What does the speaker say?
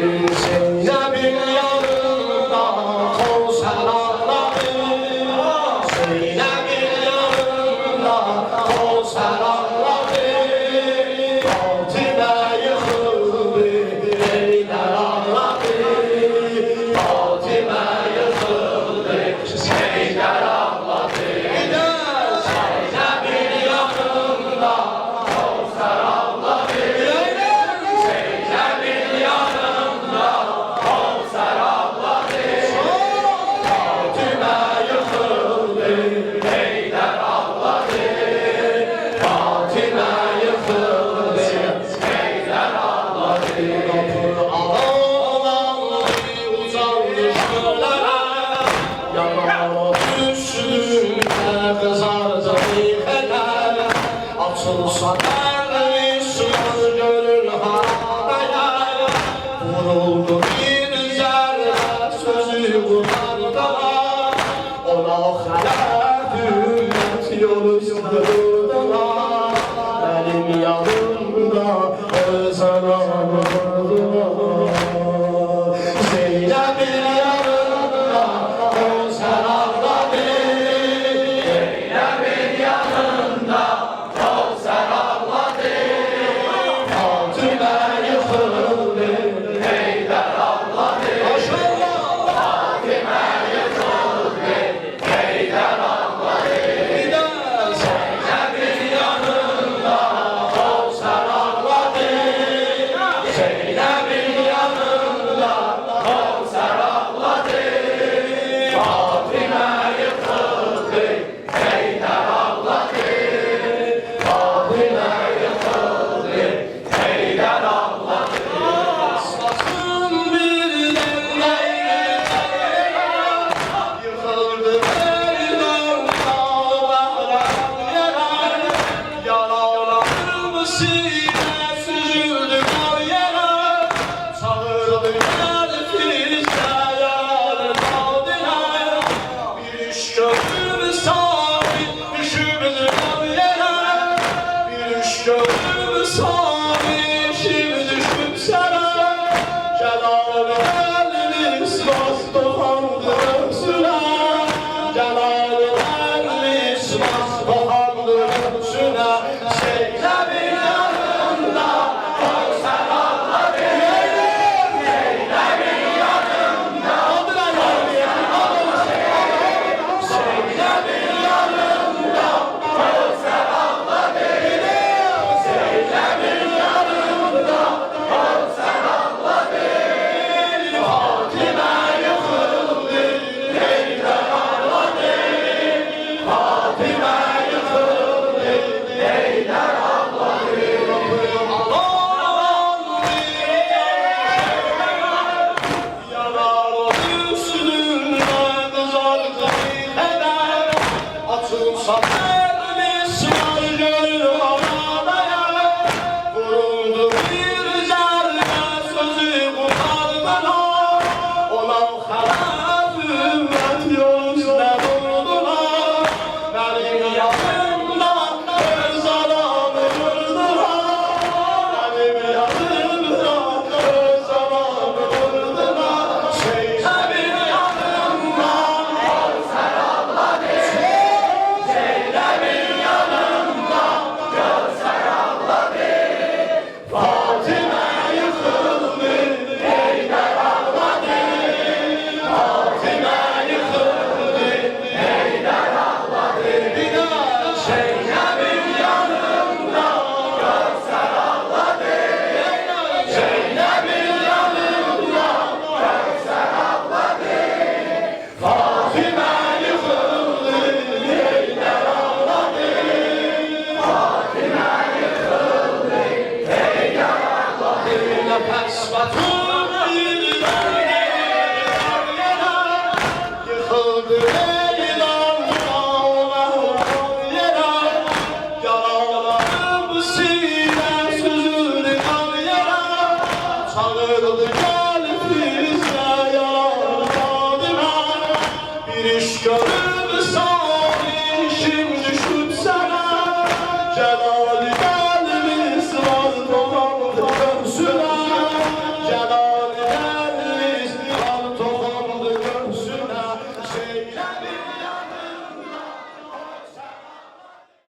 Zeynep'in yanında Kevser ağladı. Zeynep'in yanında Kevser ağladı. Fatime yıkıldı, Zeynep ağladı. Fatime yıkıldı, Zeynep ağladı. Zeynep'in yanında Kevser ağladı. Zeynep'in yanında Kevser ağladı. Fatime yıkıldı, Zeynep ağladı. Fatime yıkıldı, Zeynep ağladı. Ağladı uzandı şöylere, yana üstünde kızardı heder. Açılsa dervişler görür haraya, vuruldu bir zerre sözü kulağında. Ona halef ümmet yolu sürdüler. Benim yanımda özel anladılar. Zeynep'in yanında özel ağladı. Zeynep'in yanında özel ağladı. Fatime yıkıldı, Heydar ağladı. Fatime yıkıldı, Heydar ağladı. Zeynep'in yanında Kevser ağladı. Zeynep'in yanında Kevser ağladı. Fatime yıkıldı, Heydar ağladı. Fatime yıkıldı, Heydar ağladı. Aslasın birden yıkıldı Heydar ağlayan yere. Yaralarım sine süzüldü kar yere. Çağırdı gelfizde yarın aldine. Bir iş görür sabit düşümüzü kar yere. Bir iş görür sabit şimdi düşüp sene. Celal'ı elimiz bastı handı öksüne. Celal'ı elimiz bastı handı öksüne. Zeynep'in yanında Kevser ağladı. Zeynep'in yanında Kevser ağladı. Zeynep'in yanında Kevser ağladı. Zeynep'in yanında Kevser ağladı. Fatime yıkıldı, Heydar ağladı. Fatime yıkıldı, Heydar ağladı. Yanar üstünde kızardı heder. Açılsa dervişler görür havaya. Vuruldu bir zerre sözü kulağına. Ona halef ümmet yolu üstüne vurdular. Benim yanımda öz adamı vurdular. Benim yanımda öz adamı vurdular. Zeynep'in yanımda Kevser ağladı. Zeynep'in yanımda Kevser ağladı. Fatime yıkıldı, Heydar ağladı. Fatime yıkıldı, Heydar ağladı. Zeynep'in yanında Kevser ağladı. Zeynep'in yanında Kevser ağladı. Fatime yıkıldı, Heydar ağladı. Fatime yıkıldı, Heydar ağladı. Nefes batır birden yıkıldı Heydar ağlayan yere. Yaralarım sine süzüldü kar yere. Çağırdı gelfizde yalan adına. Bir iş görür